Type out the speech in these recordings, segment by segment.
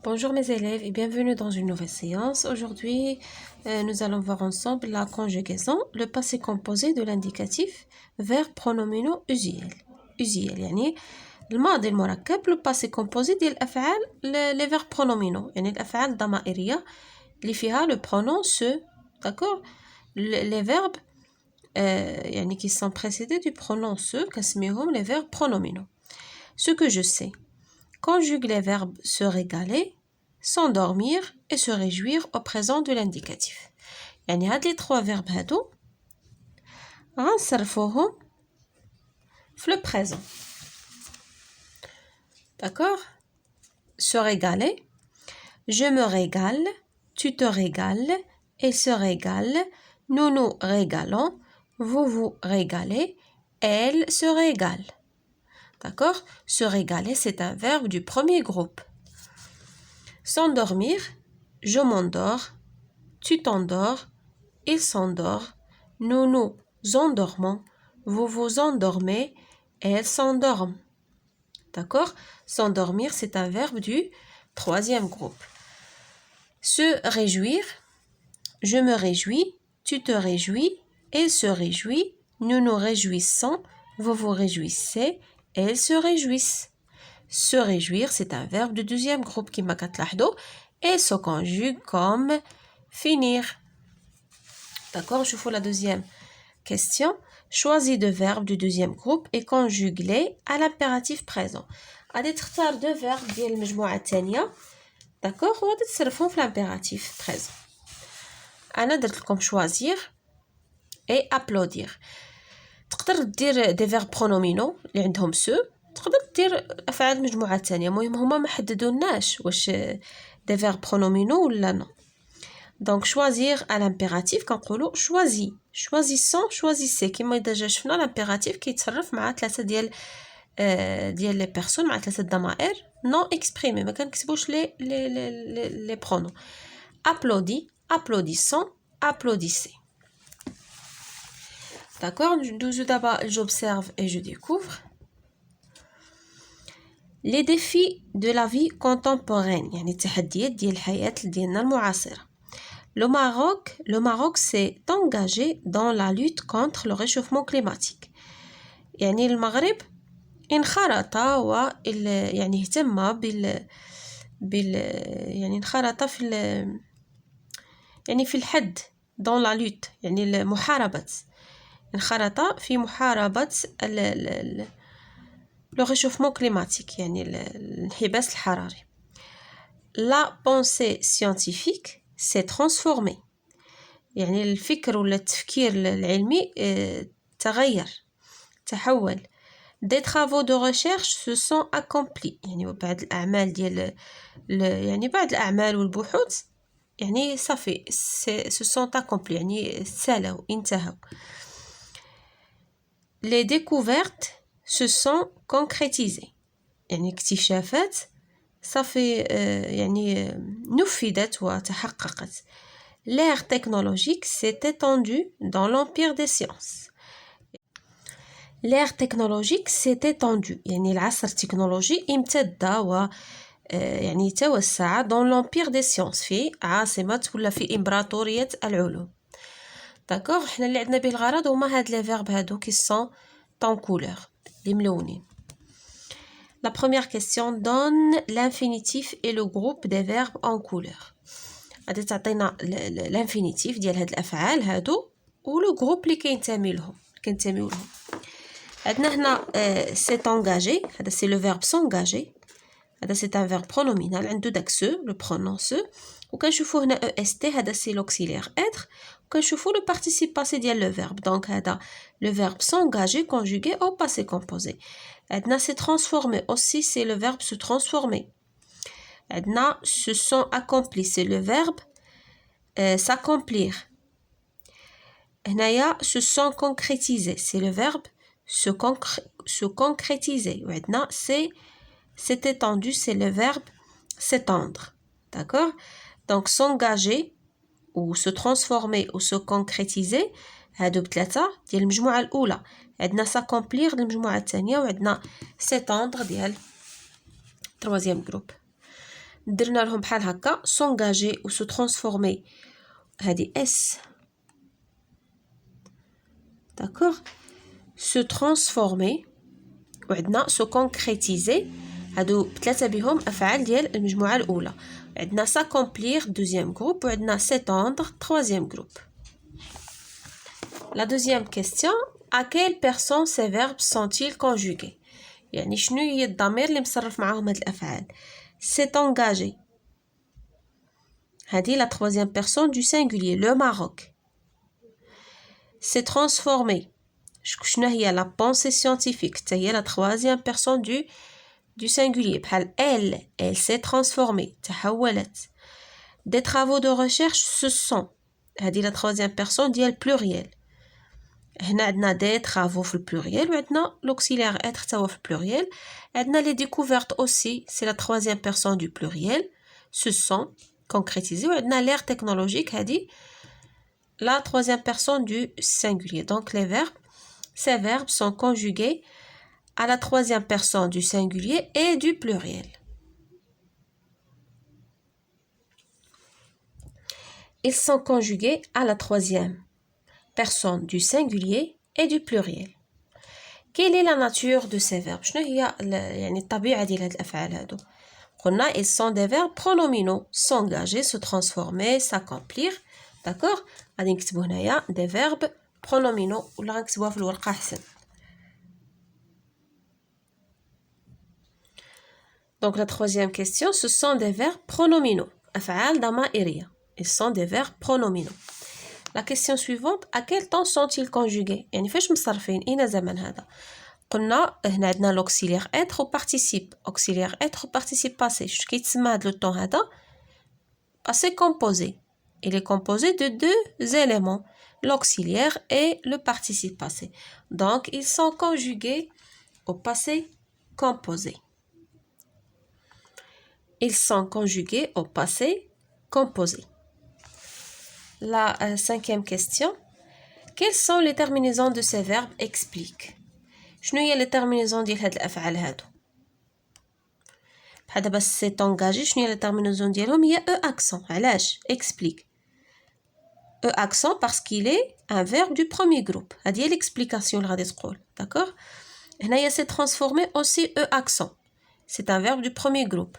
Bonjour mes élèves et bienvenue dans une nouvelle séance. Aujourd'hui, nous allons voir ensemble la conjugaison, le passé composé de l'indicatif vers pronominaux usuels. يعني الماضي المركب le passé composé ديال الأفعال les verbes pronominaux يعني الأفعال الضمائرية اللي فيها le pronom se, d'accord? Les verbes يعني qui sont précédés du pronom se كنسميهم les verbes pronominaux. Ce que je sais. Conjugue les verbes se régaler, s'endormir et se réjouir au présent de l'indicatif. يعني هاد les trois verbes هادو غنصرفوهم في le présent. D'accord? Se régaler, je me régale, tu te régales, il se régale, nous nous régalons, vous vous régalez, elle se régale. D'accord? Se régaler, c'est un verbe du premier groupe. S'endormir, je m'endors, tu t'endors, il s'endort, nous nous endormons, vous vous endormez, elle s'endorme. D'accord? S'endormir, c'est un verbe du troisième groupe. Se réjouir, je me réjouis, tu te réjouis, il se réjouit, nous nous réjouissons, vous vous réjouissez, elles se réjouissent. Se réjouir, c'est un verbe du deuxième groupe qui m'a et se conjugue comme finir. D'accord, je fais la deuxième question. Choisis deux verbes du deuxième groupe et conjugue-les à l'impératif présent. غادي تختار deux verbes ديال المجموعة الثانية. d'accord وغادي تصرفهم في l'impératif présent. أنا درت لكم choisir et applaudir. تقدر دير des verbes pronominaux اللي عندهم se. تقدر دير أفعال المجموعة الثانية. المهم هما ما حددولناش واش des verbes pronominaux ولا non. Donc choisir à l'impératif كنقولوا choisis, choisissons, choisissez كما ديجا شفنا l'impératif كيتصرف مع ثلاثة ديال les personnes مع ثلاثة ضمائر non exprimées ما كنكتبوش les pronoms. Applaudis, applaudissons, applaudissez. D'accord? D'abord j'observe et je découvre. Les défis de la vie contemporaine يعني التحديات ديال الحياة ديالنا المعاصرة. Le Maroc s'est engagé dans la lutte contre le réchauffement climatique. يعني المغرب انخرط يعني اهتم يعني انخرط يعني في الحد dans la lutte يعني محاربة انخرط في محاربة le réchauffement climatique يعني الانحباس الحراري. La pensée scientifique s'est transformée يعني الفكر ولا التفكير العلمي تحول. Des travaux de recherche se sont accomplis يعني بعض الأعمال ديال يعني بعض الأعمال والبحوث يعني صافي se sont accomplis يعني سالوا انتهوا. Les découvertes se sont concrétisées يعني اكتشافات صافي يعني نفذت وتحققت. L'ère technologique s'est étendue dans l'empire des sciences. L'ère technologique s'est étendue يعني العصر التكنولوجي امتد يعني توسع dans l'empire des sciences في عاصمة ولا في إمبراطورية العلوم. d'accord حنا اللي عندنا به الغرض هما هاد لي فيرب هادو qui sont en couleur اللي ملونين. La première question donne l'infinitif et le groupe des verbes en couleur. غادي تعطينا l'infinitif ديال هاد الأفعال هادو و le groupe اللي كينتميو لهم. عندنا هنا s'est engagé هذا c'est le verbe s'engager. هذا c'est un verbe pronominal عنده داك se le pronom se. وكنشوفوا هنا est هذا c'est l'auxiliaire être. وكنشوفوا le participe passé ديال le verbe. donc هذا le verbe s'engager conjugué au passé composé. عندنا s'est transformé aussi c'est le verbe se transformer. عندنا se sont accomplis c'est le verbe s'accomplir. هنايا se sont concrétisés c'est le verbe se concrétiser. وعندنا c'est étendu c'est le verbe s'étendre. d'accord donc s'engager ou se transformer ou se concrétiser هادو بثلاثة ديال المجموعة الأولى. عندنا s'accomplir المجموعة الثانية وعندنا s'étendre ديال troisième groupe. درنا لهم بحال هكا s'engager ou se transformer هذه S d'accord se transformer وعندنا se concrétiser هادو بثلاثه بهم افعال ديال المجموعه الاولى عندنا s'accomplir deuxième groupe وعندنا s'étendre troisième groupe. La deuxième question, à quelle personne ces verbes sont-ils conjugués؟ يعني شنو هي الضمير اللي مصرف معاهم هاد الافعال؟ c'est engagé هذه la troisième personne du singulier le Maroc. C'est transformé شنو هي la pensée scientifique حتى هي la troisième personne du singulier بحال elle s'est transformée تحولت. Des travaux de recherche ce sont هذه la troisième personne ديال pluriel هنا عندنا des travaux في pluriel وعندنا l'auxiliaire être توا في pluriel عندنا les découvertes aussi c'est la troisième personne du pluriel ce sont concrétisé وعندنا l'ère technologique هذه la troisième personne du singulier. Donc les verbes ces verbes sont conjugués à la troisième personne du singulier et du pluriel. Ils sont conjugués à la troisième personne du singulier et du pluriel. Quelle est la nature de ces verbes؟ شنو هي يعني الطبيعة ديال هاد الأفعال هادو؟ قلنا ils sont des verbes pronominaux s'engager se transformer s'accomplir d'accord غادي نكتبو هنايا des verbes pronominaux ولا غنكتبوها في الورقة أحسن. Donc la troisième question, ce sont des verbes pronominaux. أفعال ضمائرية. Ils sont des verbes pronominaux. La question suivante, à quel temps sont-ils conjugués؟ يعني فاش مصرفين؟ أين زمن هذا؟ قلنا هنا عندنا l'auxiliaire être au participe. Auxiliaire être au participe passé. شنو كيتسمى هذا le temps هذا؟ Passé composé. Il est composé de deux éléments, l'auxiliaire et le participe passé. Donc ils sont conjugués au passé composé. Ils sont conjugués au passé composé. La cinquième question. Quelles sont les terminaisons de ces verbes? Explique. شنو هي les terminaisons ديال هاد الأفعال هادو؟ بحال دابا c'est engagé شنو هي les terminaisons ديالهم؟ هي e accent. علاش؟ Explique. E accent parce qu'il est un verbe du premier groupe. هادي هي l'explication اللي غادي تقول. D'accord؟ هنايا c'est transformé aussi e accent. C'est un verbe du premier groupe.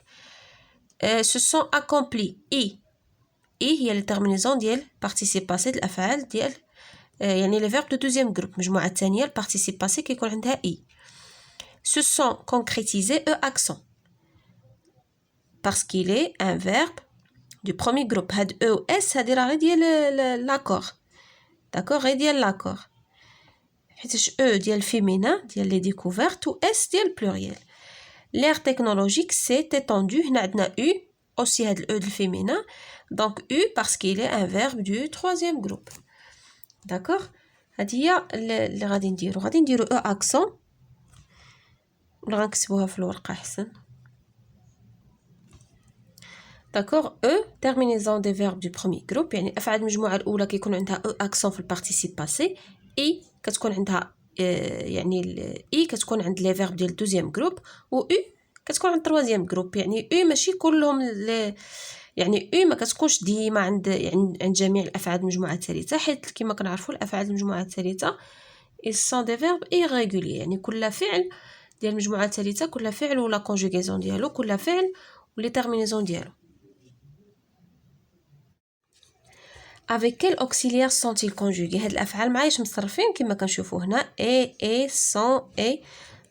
Se sont accomplis i هي الترمينيزون ديال participe passé ديال الافعال ديال يعني les verbes de deuxième groupe المجموعه الثانيه الparticipe passé كيكون عندها i se sont concrétisés e accent parce qu'il est un verbe du premier groupe هاد e و s هادي راه غير ديال l'accord d'accord غير ديال l'accord حيتاش e ديال féminin ديال les découvertes و s ديال pluriel. L'ère technologique s'est étendue هنا عندنا u aussi هاد le du féminin donc u parce qu'il est un verbe du troisième groupe d'accord هادي هي اللي غادي نديرو e accent ولا غنكتبوها في الورقه احسن d'accord e terminaison des verbes du premier groupe يعني افعال المجموعه الاولى كيكون عندها e accent في البارتيسيب باسي i كتكون عندها يعني i كتكون عند لي فيرب ديال دوزيام جروب و u كتكون عند تروازيام جروب يعني u ماشي كلهم يعني u ما كتكونش ديما عند جميع الافعال المجموعه الثالثه حيت كما كنعرفوا الافعال المجموعه الثالثه ils sont des verbes irréguliers يعني كل فعل ديال المجموعه الثالثه كل فعل ولا كونجوغيزون ديالو كل فعل ولي تيرمينيزون ديالو. Avec quel auxiliaire sont-ils conjugués؟ هاد الافعال معايش مصرفين كما كنشوفوا هنا et sont et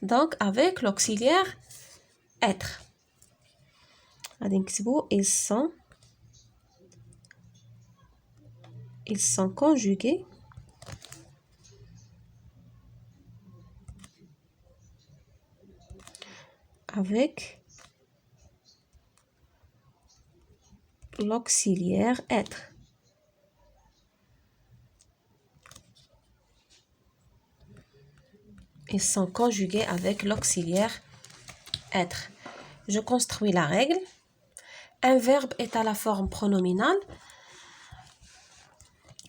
donc avec l'auxiliaire être غادي نكتبوا ils sont conjugués avec l'auxiliaire être. Ils sont conjugués avec l'auxiliaire être. Je construis la règle. Un verbe est à la forme pronominale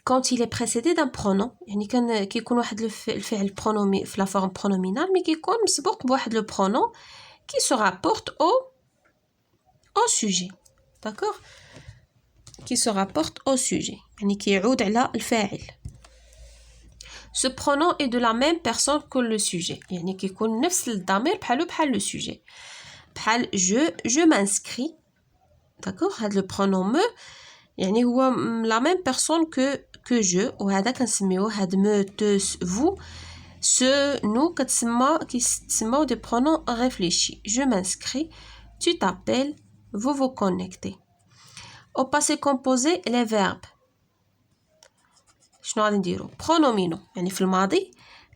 quand il est précédé d'un pronom. يعني كيكون واحد الفعل pronominal في la forme pronominale mais كيكون مسبوق بواحد le pronom qui se rapporte au sujet. D'accord? Qui se rapporte au sujet. يعني qui يعود على الفاعل. Ce pronom est de la même personne que le sujet. يعني كيكون نفس الضمير بحال le sujet. بحال je m'inscris. D'accord? هذا le pronom me يعني هو la même personne que je وهذا كنسميوه هاد me te vous ce nous كيتسموا des pronoms réfléchis. Je m'inscris, tu t'appelles, vous vous connectez. Au passé composé les verbes شنو غادي نديرو pronominaux يعني في الماضي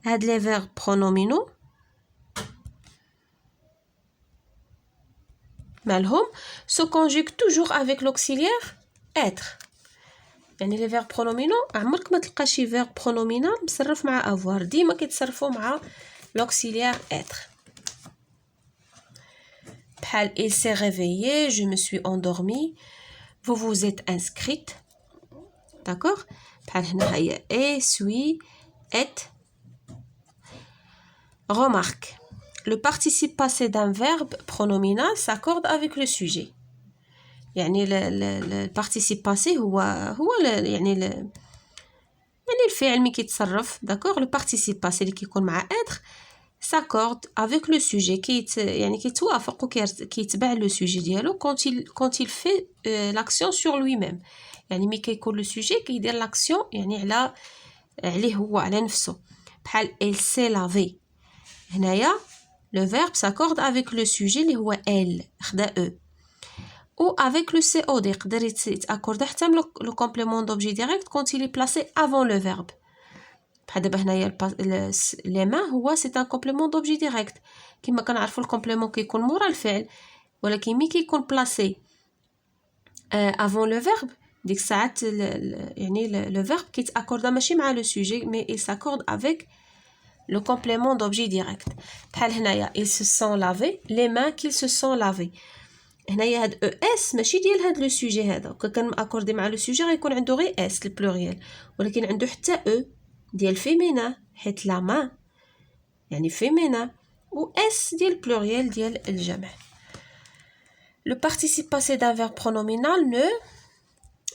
هاد les verbes pronominaux مالهم se conjuguent toujours avec l'auxiliaire être يعني les verbes pronominaux عمرك ما تلقى شي verbe pronominal مصرف مع avoir ديما كيتصرفوا مع l'auxiliaire être بحال il s'est réveillé je me suis endormi vous vous êtes inscrite d'accord بحال هنا هي est suis est remarque le participe passé d'un verbe pronominal s'accorde avec le sujet يعني le participe passé هو يعني الفعل ملي كيتصرف d'accord le participe passé اللي كيكون مع être s'accorde avec le sujet يعني كيتوافق وكيتبع le sujet ديالو quand il fait l'action sur lui-même يعني ملي كيكون le sujet كيدير l'action يعني عليه هو على نفسه بحال elle s'est lavée هنايا le verbe s'accorde avec le sujet اللي هو elle خدا e ou avec le COD يقدر يتاكورد حتى le complément d'objet direct quand il est placé avant le verbe بحال دابا هنايا les mains هو c'est un complément d'objet direct كما كنعرفوا الكومبليمون كيكون مورا الفعل ولكن ملي كيكون placé avant le verbe ديك الساعات يعني le verbe كيتاكورد ماشي مع le sujet mais il s'accorde avec le complément d'objet direct بحال هنايا il se sont lavés les mains qu'ils se sont lavés هنايا هاد اس ماشي ديال هاد لو سوجي هذا كان اكوردي مع لو سوجي غيكون عنده غير اس البلوريال ولكن عنده حتى او ديال فيمينا حيت لا مان يعني فيمينا و اس ديال البلوريال ديال الجمع le participe passé d'un verbe pronominal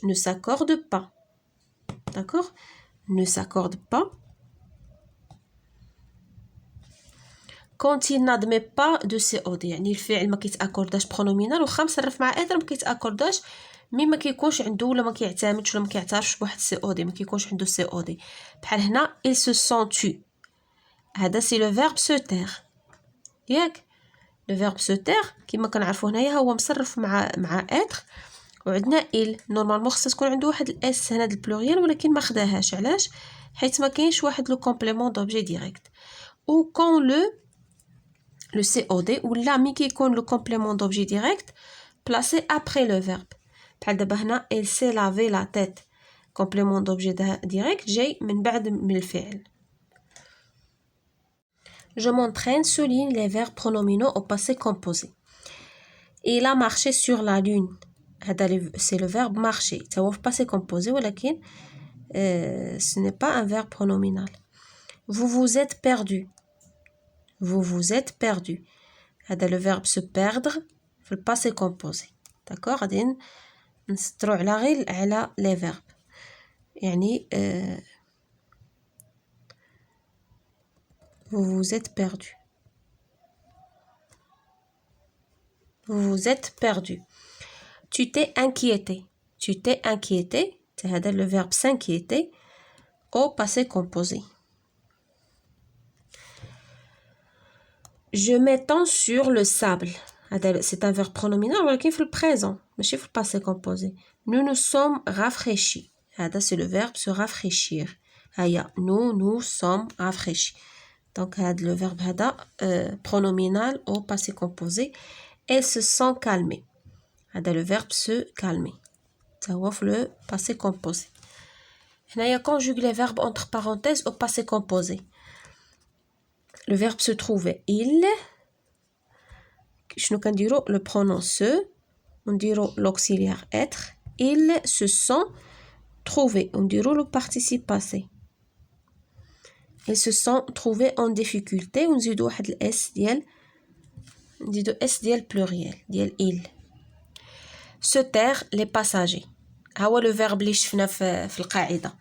ne s'accorde pas d'accord ne s'accorde pas quand il n'admet pas de COD يعني الفعل ما كيتاكورداش برومينال واخا مصرف مع اتر ما كيتاكورداش مي ما كيكونش عنده ولا ما كيعتمدش ولا ما كيعترفش بواحد COD ما كيكونش عنده COD بحال هنا il se sont tu هذا سي لو فيرب se taire ياك لو فيرب se taire كما كنعرفوا هنايا هو مصرف مع اتر وعندنا il نورمالمون خصها تكون عنده واحد الاس هنا د البلوريال ولكن ما خداهاش علاش حيت ما كاينش واحد لو كومبليمون دوبجي ديريكت ou quand le COD ou là مي كيكون le complément d'objet direct placé après le verbe بحال دابا هنا elle s'est lavé la tête complément d'objet direct جاي من بعد من الفعل je m'entraîne souligne les verbes pronominaux au passé composé il a marché sur la lune هذا c'est le verbe marcher تا هو في passé composé ولكن ce n'est pas un verbe pronominal vous vous êtes perdu vous vous êtes perdu هذا le verbe se perdre في le passé composé d'accord غادي نسطروا على les verbes يعني vous vous êtes perdu vous vous êtes perdu tu t'es inquiété هذا le verbe s'inquiéter au passé composé je m'étends sur le sable c'est un verbe pronominal ولكن في البريزون ماشي في الباسé composé nous nous sommes rafraîchis هذا c'est le verbe se rafraîchir هيا nous sommes rafraîchis donc هذا le verbe هذا pronominal au passé composé elles se sont calmées هذا le verbe se calmer ça هو في le passé composé هنايا conjugue les verbes entre parenthèses au passé composé le verbe se trouvait il شنو كنديرو le pronom se ونديرو l'auxiliaire être ils se sont trouvés ونديرو le participe passé ils se sont trouvés en difficulté ونزيدو واحد الاس ديال نزيدو اس ديال pluriel ديال il se taire les passagers. ها هو لو فيرب اللي شفنا في القاعده.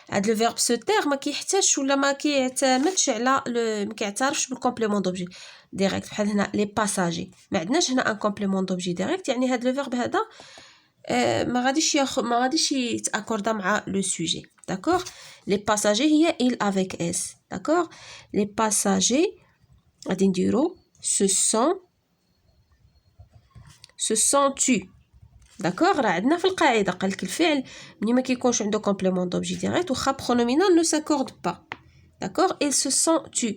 هاد لو فيرب se taire ما كيحتاجش ولا ما كيعتمدش على ما كيعترفش بالكومبليمون دوبجي ديريكت. بحال هنا لي باساجي ما عندناش هنا ان كومبليمون دوبجي ديريكت، يعني هاد لو فيرب هذا ما غاديش يتاكوردا مع لو سوجي. داكور. لي باساجي هي il avec s. داكور. لي باساجي غادي نديرو se sont tu. داكوغ. راه عندنا في القاعده قالك الفعل ملي ما كيكونش عنده كومبليمون دوبجي ديريكت وخا برونومينال نو ساكورد با. داكوغ. ils se sont tu،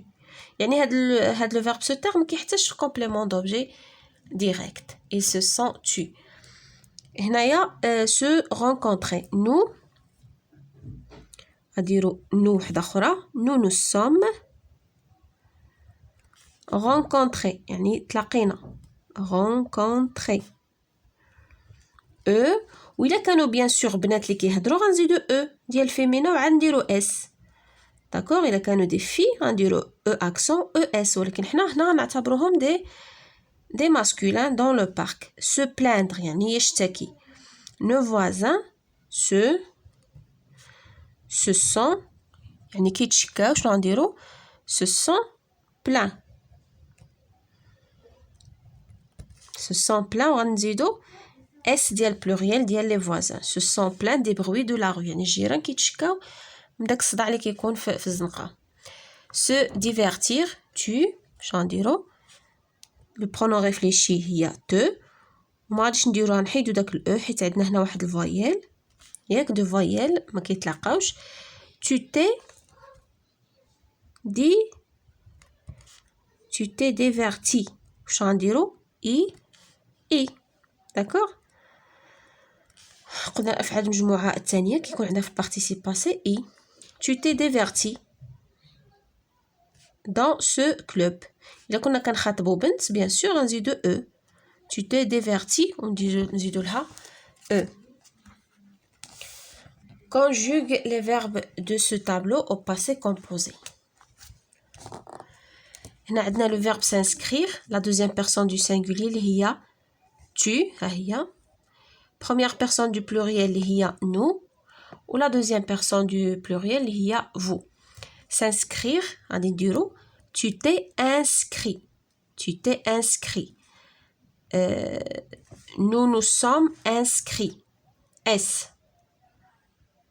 يعني هاد لو فيرب se taire ما كيحتاجش كومبليمون دوبجي ديريكت. ils se sont tu. هنايا se rencontrer nous غاديرو nous وحده اخرى nous sommes rencontrés يعني تلاقينا rencontrer. eux وإلا كانوا بيان سور بنات اللي كيهضروا غنزيدو او ديال فيمينا وعاد نديرو اس. داكوغ. الا كانوا دي في غنديرو او اكسون او اس، ولكن حنا هنا غنعتبروهم دي ماسكولين دون لو بارك. se plaindre يعني يشتكي. nos voisins se sont يعني كيتشكاو شنو غنديرو se sont plaints. se sont plaints وغنزيدو اس ديال pluriel ديال لي voisins. se sont plaints des bruits de la rue يعني الجيران كيتشكاو من داك الصداع اللي كيكون في الزنقه. se divertir tu شنو غنديرو لو برونون ريفليشي هي te وما غاديش نديروها نحيدو داك الاو حيت عندنا هنا واحد الفايل ياك دو فايل ما كيتلاقاوش. tu t'es diverti واش غنديرو اي. داكوغ. قلنا الافعال المجموعه الثانيه كيكون عندنا في البارتيسيب باسي اي. tu t'es diverti dans ce club. الا كنا كنخاطبوا بنت بيان سور غنزيدو او. tu t'es diverti ونزيدو لها او. conjugue les verbes de ce tableau au passé composé. هنا عندنا le verbe s'inscrire la deuxième personne du singulier اللي هي tu ها هي. première personne du pluriel اللي هي nous و la deuxième personne du pluriel اللي هي vous. s'inscrire غادي نديرو tu t'es inscrit. tu t'es inscrit. nous nous sommes inscrits. S.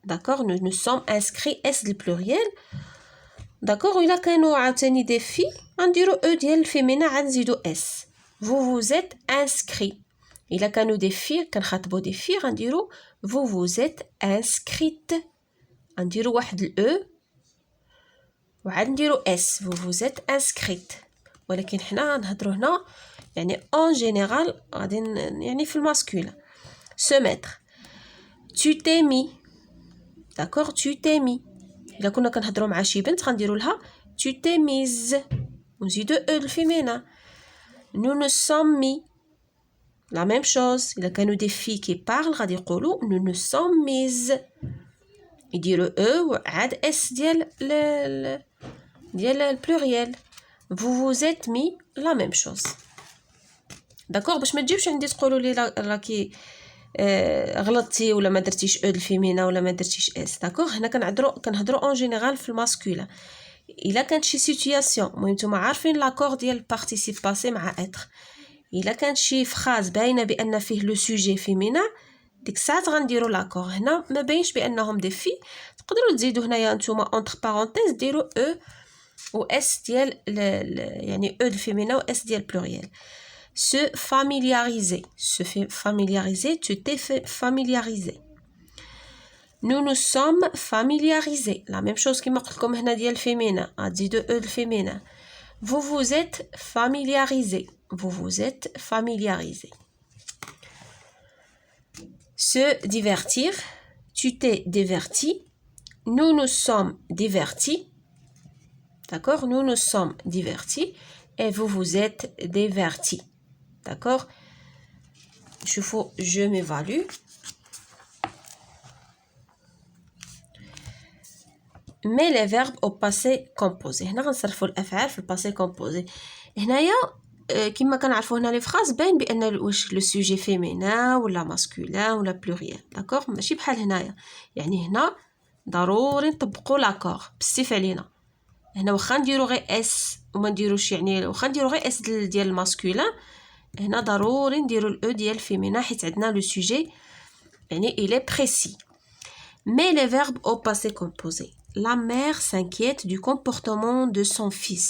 D'accord. nous sommes inscrits. S le pluriel. D'accord. إلا كانوا عاوتاني دي في غنديرو او ديال الفيمينا عاد نزيدو اس. vous vous êtes inscrit. إلا كانوا دي في كنخاطبوا دي في غنديرو vous vous êtes inscrite. غنديرو واحد الاو وعاد نديرو اس. vous vous êtes inscrite. ولكن حنا غنهضروا هنا يعني en général غادي يعني في الماسكولين. se mettre tu t'es mis. d'accord. tu t'es mis. إلا كنا كنهضروا مع شي بنت غنديرو لها tu t'es mise ونزيدو او الفيمينا. nous nous sommes mis. la même chose. إلا كانوا دي في كي بارل غادي يقولوا nous nous sommes mises. يديروا او وعاد اس ديال البلوريال. vous vous êtes mis. la même chose. داكوغ. باش ما تجيوش عندي تقولوا لي راكي غلطتي ولا ما درتيش او الفيمينا ولا ما درتيش اس. داكوغ. هنا كنهضروا اون جينيرال في الماسكولين. الا كانت شي سيتوياسيون المهم نتوما عارفين لاكور ديال بارتيسيب باسي مع اتر. الا كانت شي فراز باينه بان فيه لو سوجي فيمينا ديك الساعات غنديروا لاكور. هنا ما باينش بانهم دي في تقدروا تزيدوا هنايا نتوما اونتر بارونتيز ديروا او و اس ديال يعني او الفيمينا و اس ديال بلوريال. se familiariser. se familiariser. tu t'es familiarisé. nous nous sommes familiarisés. la même chose كما قلت لكم هنا ديال الفيمينا غتزيدوا او الفيمينا. vous vous êtes familiarisé. vous vous êtes familiarisé. se divertir. tu t'es diverti. nous nous sommes divertis. d'accord. nous nous sommes divertis et vous vous êtes divertis. d'accord. je m'évalue. mais les verbes au passé composé. هنا غنصرفوا الافعال في الباسي كومبوزي. هنايا كما كنعرفوا هنا لي فراز باين بان واش لو سوجي فيمينان ولا ماسكولين ولا بلوريال داكوغ ماشي بحال هنايا يعني هنا ضروري نطبقوا لاكور بالسيف علينا هنا واخا نديرو غير اس وما نديروش يعني واخا نديرو غير اس ديال الماسكولين هنا ضروري نديرو الاو ديال الفيمينان حيت عندنا لو سوجي يعني il est précis. Mais les verbes au passé composé. La mère s'inquiète du comportement de son fils.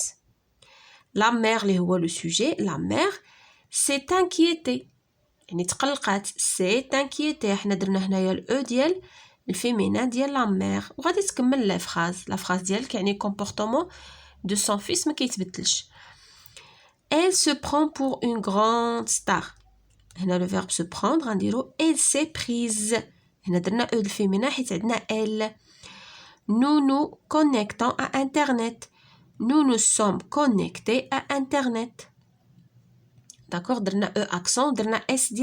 La mère اللي هو le sujet, la mère s'est inquiétée. يعني تقلقات s'est inquiétée. احنا درنا هنايا الاو ديال الفيمينان ديال la mère وغادي تكمل لا فراز ديالك يعني comportement de son fils ما كيتبدلش. Elle se prend pour une grande star. هنا le verbe se prendre غنديرو elle s'est prise. هنا درنا او الفيمينان حيت عندنا elle. Nous nous connectons à internet. Nous nous sommes connectés à internet. D'accord, درنا e accent درنا s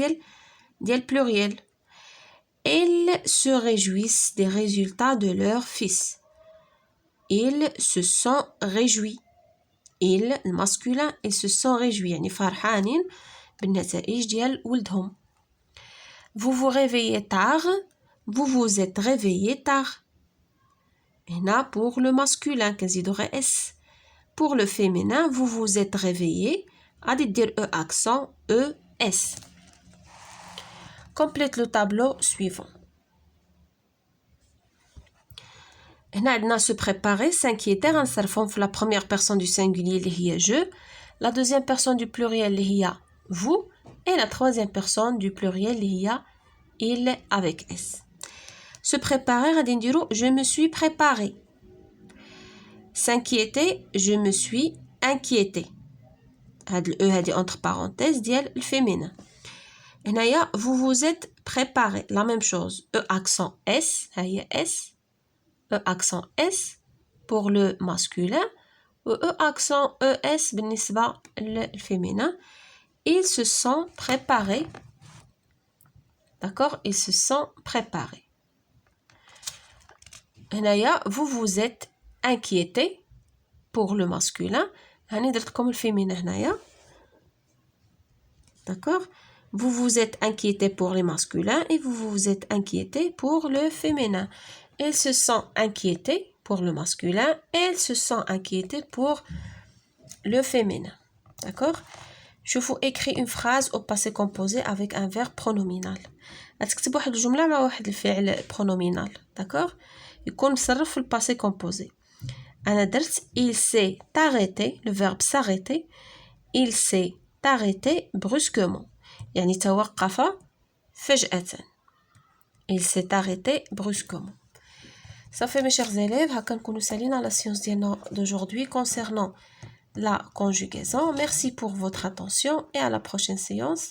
ديال pluriel. Ils se réjouissent des résultats de leur fils. Ils se sont réjouis. Ils le masculin ils se sont réjouis يعني فرحانين بالنتائج ديال ولدهم. Vous vous réveillez tard. Vous vous êtes réveillé tard. هنا pour le masculin كنزيدو غير s. Pour le féminin vous vous êtes réveillé غادي دير e accent e s. Complète le tableau suivant. هنا عندنا se préparer s'inquiéter غنصرفهم في la première personne du singulier اللي هي je, la deuxième personne du pluriel اللي هي vous et la troisième personne du pluriel اللي هي il avec s. Se préparer غادي نديرو je me suis préparé. S'inquiéter je me suis inquiété. هاد ال e هادي entre parenthèses ديال الفيمينين. هنايا vous vous êtes préparé la même chose e accent s ها هي s e accent s pour le masculin و e accent es بالنسبة للفيمينين. Ils se sont préparés. D'accord, ils se sont préparés. هنايا vous vous êtes inquiété pour le masculin. هاني درت لكم الفيمينين هنايا. D'accord, vous vous êtes inquiété pour les masculins et vous vous êtes inquiété pour le féminin. Ils se sont inquiétés pour le masculin et ils se sont inquiétés pour le féminin. D'accord, je vous écris une phrase au passé composé avec un verbe pronominal. غتكتب واحد الجملة مع واحد الفعل pronominal. D'accord, يكون مصرف في الباسي كومبوزي. أنا درت il s'est arrêté le verbe s'arrêter. Il s'est arrêté brusquement يعني توقف فجأة. Il s'est arrêté brusquement. Ça fait mes chers élèves هكا نكونوا سالينا la séance ديالنا d'aujourd'hui concernant la conjugaison. Merci pour votre attention et à la prochaine séance.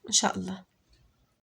Inch'Allah.